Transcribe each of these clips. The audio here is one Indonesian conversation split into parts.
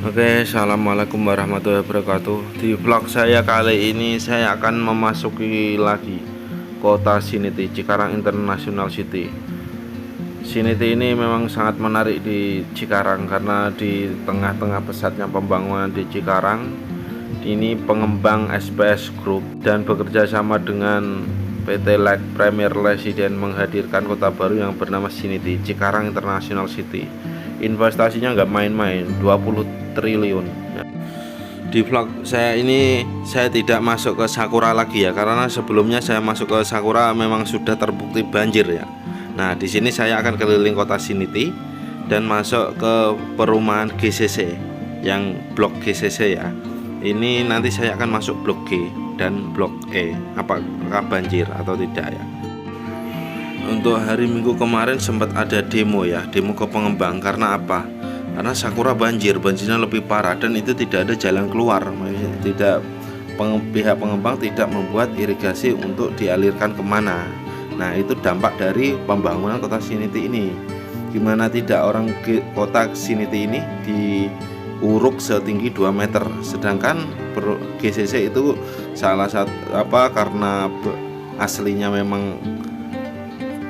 Oke, assalamualaikum warahmatullahi wabarakatuh. Di vlog saya kali ini saya akan memasuki lagi kota Siniti, Cikarang International City. Siniti ini memang sangat menarik di Cikarang karena di tengah-tengah pesatnya pembangunan di Cikarang. Ini pengembang SPS Group dan bekerja sama dengan PT Like Premier Resident menghadirkan kota baru yang bernama Siniti, Cikarang International City. Investasinya nggak main-main, 20 triliun. Di vlog saya ini saya tidak masuk ke Sakura lagi ya, karena sebelumnya saya masuk ke Sakura memang sudah terbukti banjir ya. Nah, di sini saya akan keliling kota Siniti dan masuk ke perumahan GCC yang blok GCC ya. Ini nanti saya akan masuk blok G dan blok E. Apakah banjir atau tidak ya? Untuk hari Minggu kemarin sempat ada demo ya, demo ke pengembang. Karena apa? Karena Sakura banjirnya lebih parah dan itu tidak ada jalan keluar. Pihak pengembang tidak membuat irigasi untuk dialirkan kemana. Nah, itu dampak dari pembangunan kota Siniti ini. Gimana tidak orang kota Siniti ini diuruk setinggi 2 meter. Sedangkan GCC itu salah satu karena aslinya memang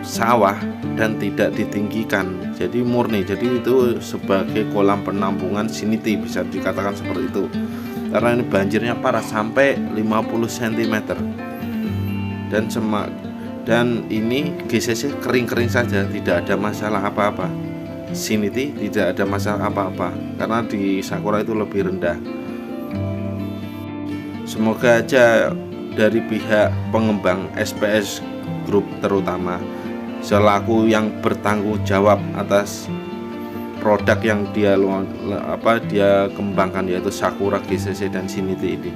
sawah dan tidak ditinggikan, jadi murni, jadi itu sebagai kolam penampungan Siniti, bisa dikatakan seperti itu. Karena ini banjirnya parah sampai 50 cm dan ini GCC kering-kering saja, tidak ada masalah apa-apa. Siniti tidak ada masalah apa-apa karena di Sakura itu lebih rendah. Semoga aja dari pihak pengembang SPS Group terutama selaku yang bertanggung jawab atas produk yang dia kembangkan, yaitu Sakura, GCC dan Siniti ini,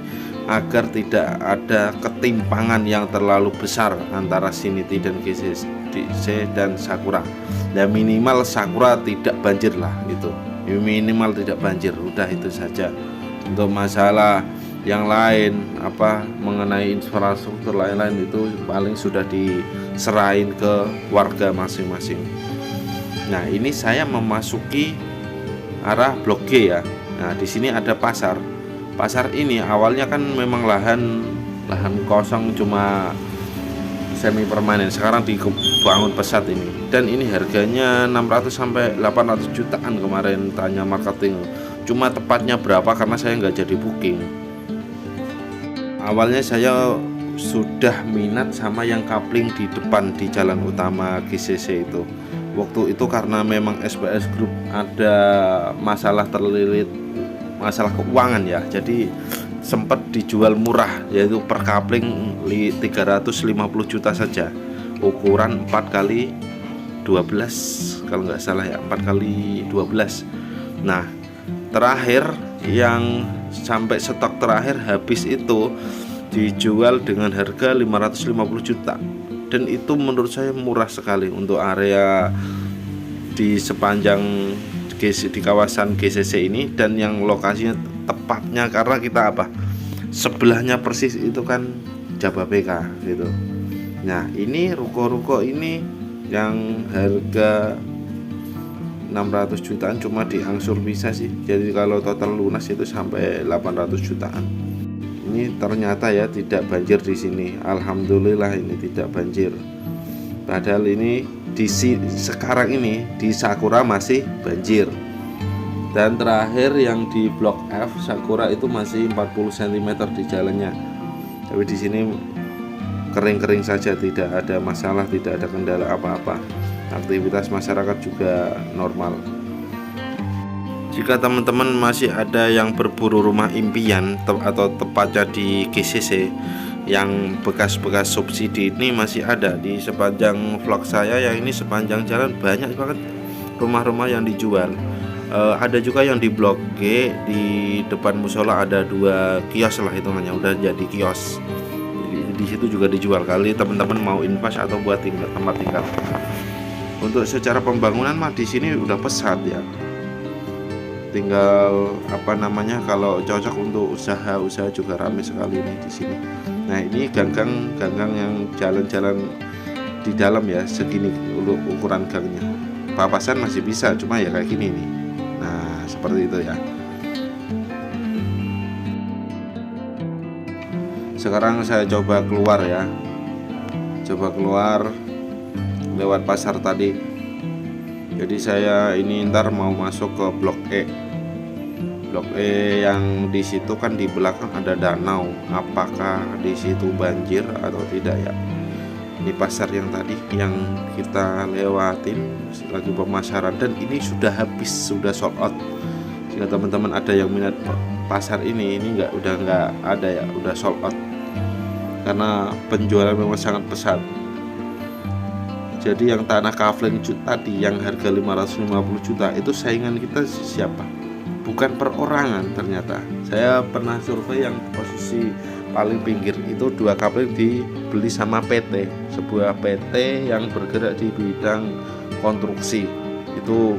agar tidak ada ketimpangan yang terlalu besar antara Siniti dan GCC dan Sakura. Dan minimal Sakura tidak banjir lah, itu minimal tidak banjir, udah itu saja. Untuk masalah yang lain mengenai infrastruktur lain-lain itu paling sudah diserahin ke warga masing-masing. Nah, ini saya memasuki arah blok G ya. Nah, di sini ada pasar. Pasar ini awalnya kan memang lahan kosong, cuma semi permanen. Sekarang dibangun pesat ini. Dan ini harganya 600 sampai 800 jutaan kemarin tanya marketing. Cuma tepatnya berapa karena saya nggak jadi booking. Awalnya saya sudah minat sama yang kapling di depan di jalan utama GCC itu. Waktu itu karena memang SPS Group ada masalah masalah keuangan ya, jadi sempat dijual murah, yaitu per kapling 350 juta saja, ukuran 4x12 kalau nggak salah ya, 4x12. Nah, terakhir yang sampai stok terakhir habis itu dijual dengan harga 550 juta, dan itu menurut saya murah sekali untuk area di sepanjang di kawasan GCC ini. Dan yang lokasinya tepatnya karena kita sebelahnya persis itu kan Jababeka gitu. Nah, ini ruko-ruko ini yang harga 600 jutaan cuma diangsur bisa sih, jadi kalau total lunas itu sampai 800 jutaan. Ini ternyata ya tidak banjir di sini, alhamdulillah ini tidak banjir. Padahal ini sekarang ini di Sakura masih banjir. Dan terakhir yang di blok F Sakura itu masih 40 cm di jalannya. Tapi di sini kering-kering saja, tidak ada masalah, tidak ada kendala apa-apa. Aktivitas masyarakat juga normal. Jika teman-teman masih ada yang berburu rumah impian atau tepatnya di GCC yang bekas-bekas subsidi, ini masih ada di sepanjang vlog saya yang ini. Sepanjang jalan banyak banget rumah-rumah yang dijual. Ada juga yang di blok G, di depan musola ada 2 kios lah hitungannya, udah jadi kios. Di situ juga dijual, kali teman-teman mau invest atau buat tempat tinggal. Untuk secara pembangunan mah di sini udah pesat ya. Tinggal kalau cocok untuk usaha juga ramai sekali nih di sini. Nah, ini ganggang yang jalan-jalan di dalam ya, segini ukuran gangnya. Papasan masih bisa, cuma ya kayak gini nih. Nah, seperti itu ya. Sekarang saya coba keluar ya, coba keluar lewat pasar tadi. Jadi saya ini ntar mau masuk ke Blok E. Blok E yang di situ kan di belakang ada danau. Apakah di situ banjir atau tidak ya? Ini pasar yang tadi yang kita lewatin lagi pemasaran, dan ini sudah habis, sudah sold out. Jika teman-teman ada yang minat pasar ini udah nggak ada ya, udah sold out karena penjualan memang sangat pesat. Jadi yang tanah Kavling tadi yang harga 550 juta itu saingan kita siapa? Bukan perorangan ternyata. Saya pernah survei yang posisi paling pinggir itu 2 Kavling dibeli sama PT, sebuah PT yang bergerak di bidang konstruksi. Itu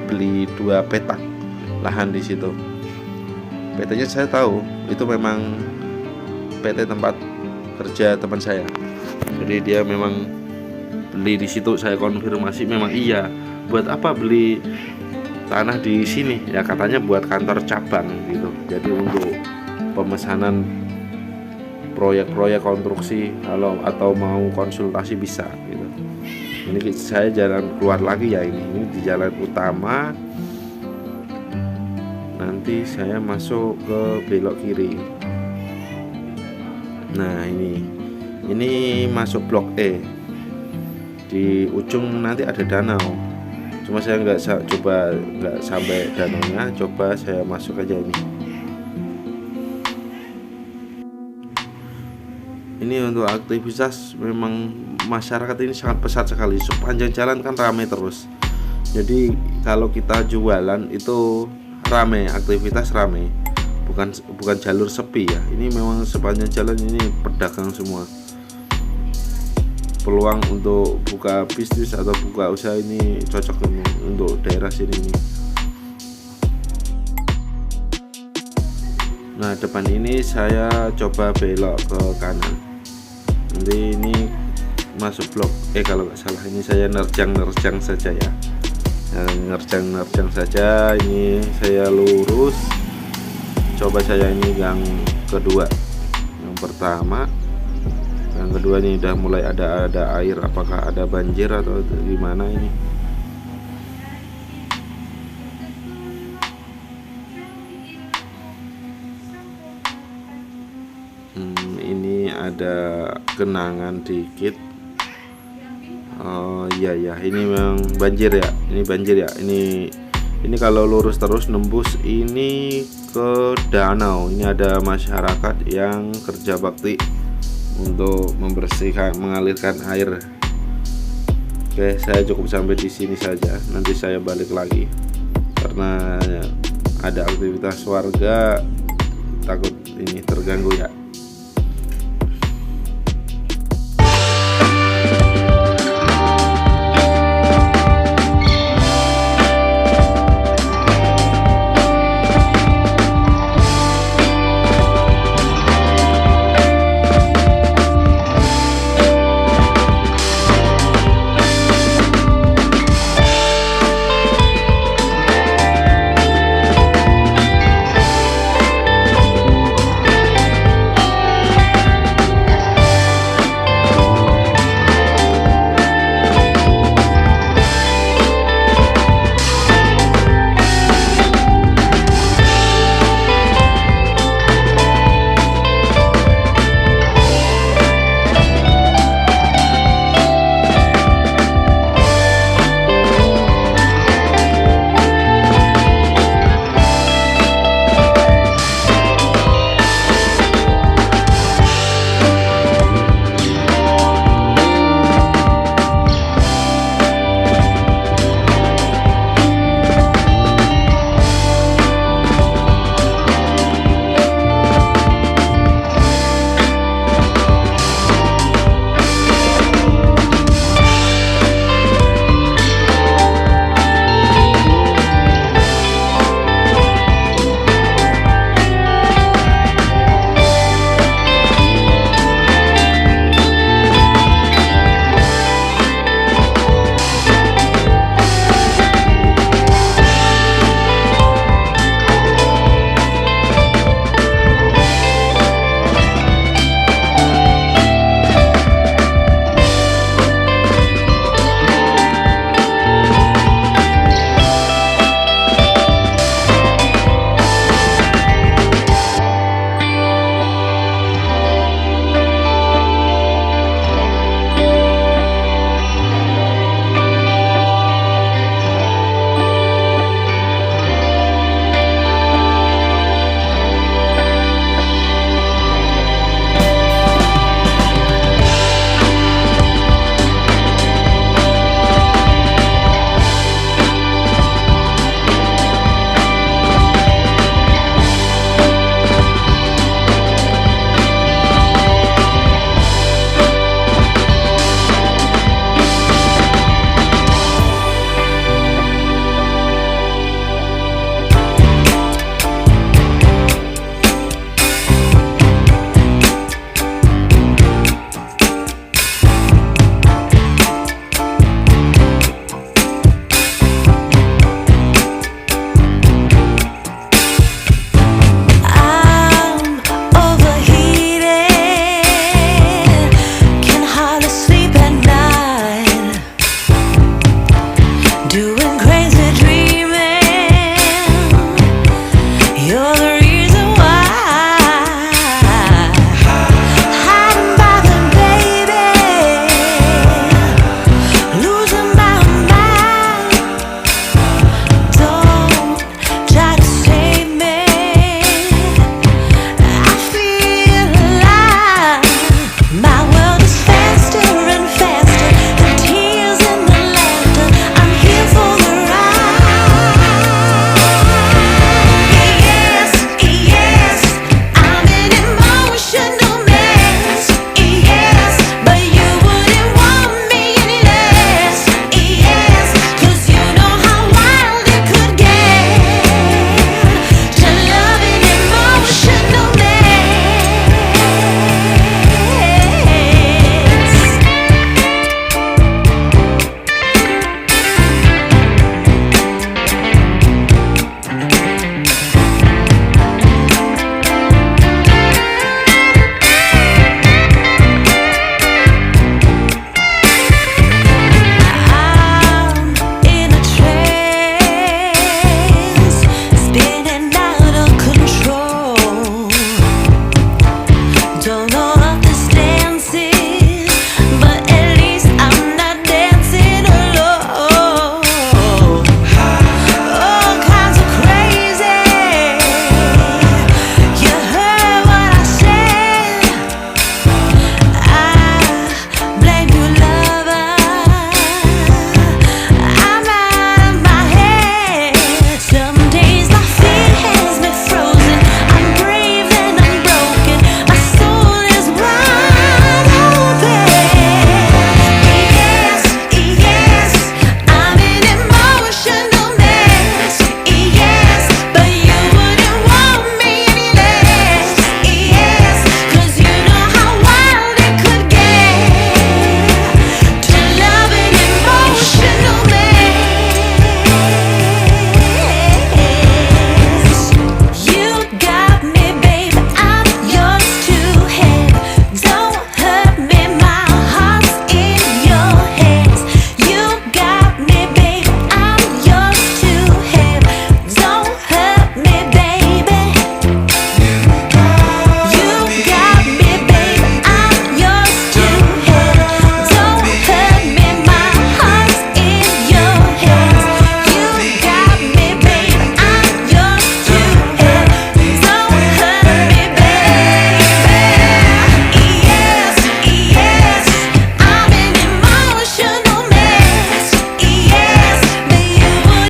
beli 2 petak lahan di situ. PT-nya saya tahu, itu memang PT tempat kerja teman saya. Jadi dia memang beli di situ. Saya konfirmasi memang iya. Buat apa beli tanah di sini? Ya katanya buat kantor cabang gitu. Jadi untuk pemesanan proyek-proyek konstruksi atau mau konsultasi bisa gitu. Ini saya jalan keluar lagi ya, ini di jalan utama. Nanti saya masuk ke belok kiri. Nah ini masuk Blok E. Di ujung nanti ada danau. Cuma saya nggak sampai danaunya. Coba saya masuk aja ini. Ini untuk aktivitas memang masyarakat ini sangat pesat sekali. Sepanjang jalan kan ramai terus. Jadi kalau kita jualan itu ramai, aktivitas ramai. Bukan jalur sepi ya. Ini memang sepanjang jalan ini pedagang semua. Peluang untuk buka bisnis atau buka usaha ini cocok untuk daerah sini nih. Nah, depan ini saya coba belok ke kanan. Nanti ini masuk Blok E kalau nggak salah. Ini saya nerjang saja ya. Nerjang saja. Ini saya lurus. Coba saya ini yang kedua. Yang pertama, yang kedua ini udah mulai ada air. Apakah ada banjir atau gimana ini? Ini ada genangan dikit. Oh iya ya, ini memang banjir ya. Ini banjir ya. Ini kalau lurus terus nembus ini ke danau. Ini ada masyarakat yang kerja bakti untuk membersihkan, mengalirkan air. Oke, saya cukup sampai di sini saja. Nanti saya balik lagi karena ada aktivitas warga, takut ini terganggu ya.